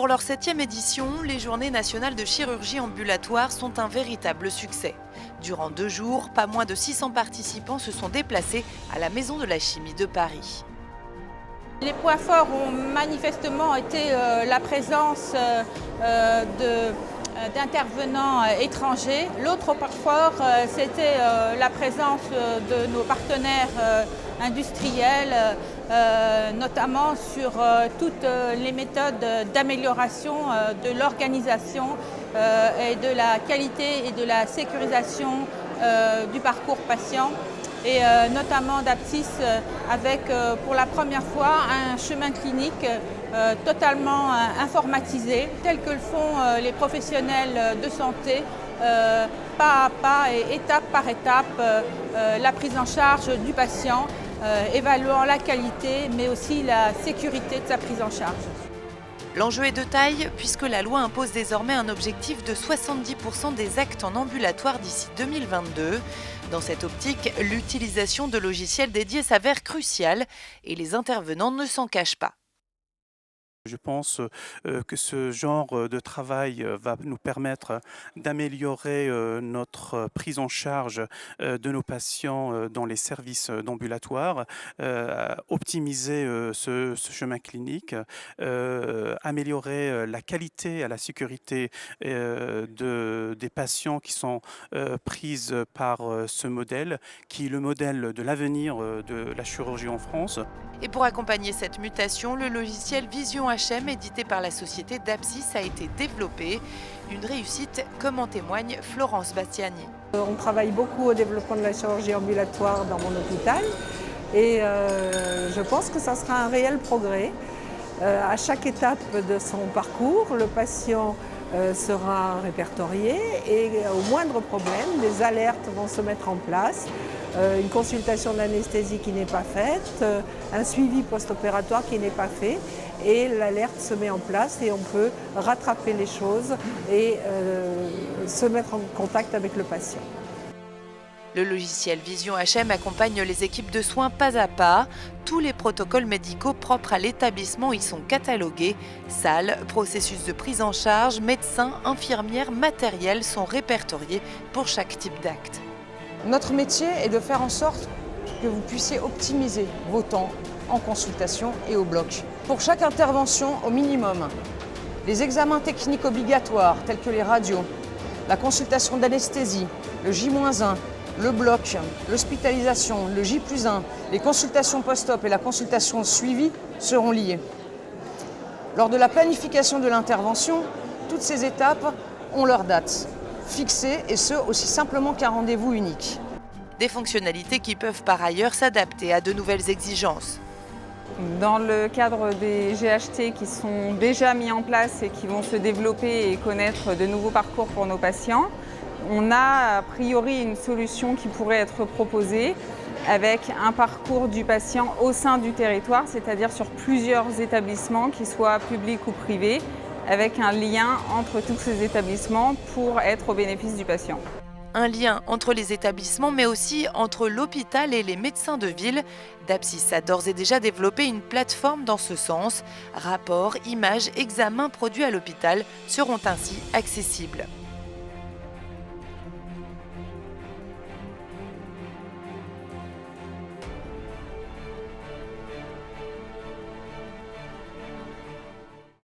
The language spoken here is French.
Pour leur 7e édition, les Journées nationales de chirurgie ambulatoire sont un véritable succès. Durant 2 jours, pas moins de 600 participants se sont déplacés à la Maison de la Chimie de Paris. Les points forts ont manifestement été la présence d'intervenants étrangers. L'autre point fort, c'était la présence de nos partenaires industriels, notamment sur toutes les méthodes d'amélioration de l'organisation et de la qualité et de la sécurisation du parcours patient. Et notamment d'Apsis avec pour la première fois un chemin clinique totalement informatisé, tel que le font les professionnels de santé, pas à pas et étape par étape, la prise en charge du patient, évaluant la qualité mais aussi la sécurité de sa prise en charge. L'enjeu est de taille puisque la loi impose désormais un objectif de 70% des actes en ambulatoire d'ici 2022. Dans cette optique, l'utilisation de logiciels dédiés s'avère cruciale et les intervenants ne s'en cachent pas. Je pense que ce genre de travail va nous permettre d'améliorer notre prise en charge de nos patients dans les services d'ambulatoire, optimiser ce chemin clinique, améliorer la qualité et la sécurité des patients qui sont prises par ce modèle, qui est le modèle de l'avenir de la chirurgie en France. Et pour accompagner cette mutation, le logiciel Vision HM, édité par la société d'Apsis, a été développé. Une réussite, comme en témoigne Florence Bastiani. On travaille beaucoup au développement de la chirurgie ambulatoire dans mon hôpital et je pense que ça sera un réel progrès. À chaque étape de son parcours, le patient sera répertorié et au moindre problème, des alertes vont se mettre en place. Une consultation d'anesthésie qui n'est pas faite, un suivi post-opératoire qui n'est pas fait et l'alerte se met en place et on peut rattraper les choses et se mettre en contact avec le patient. Le logiciel Vision HM accompagne les équipes de soins pas à pas. Tous les protocoles médicaux propres à l'établissement y sont catalogués. Salles, processus de prise en charge, médecins, infirmières, matériel sont répertoriés pour chaque type d'acte. Notre métier est de faire en sorte que vous puissiez optimiser vos temps en consultation et au bloc. Pour chaque intervention, au minimum, les examens techniques obligatoires tels que les radios, la consultation d'anesthésie, le J-1, le bloc, l'hospitalisation, le J+1, les consultations post-op et la consultation suivie seront liées. Lors de la planification de l'intervention, toutes ces étapes ont leur date fixée et ce aussi simplement qu'un rendez-vous unique. Des fonctionnalités qui peuvent par ailleurs s'adapter à de nouvelles exigences. Dans le cadre des GHT qui sont déjà mis en place et qui vont se développer et connaître de nouveaux parcours pour nos patients, on a a priori une solution qui pourrait être proposée avec un parcours du patient au sein du territoire, c'est-à-dire sur plusieurs établissements, qu'ils soient publics ou privés, avec un lien entre tous ces établissements pour être au bénéfice du patient. Un lien entre les établissements, mais aussi entre l'hôpital et les médecins de ville. Dapsis a d'ores et déjà développé une plateforme dans ce sens. Rapports, images, examens produits à l'hôpital seront ainsi accessibles.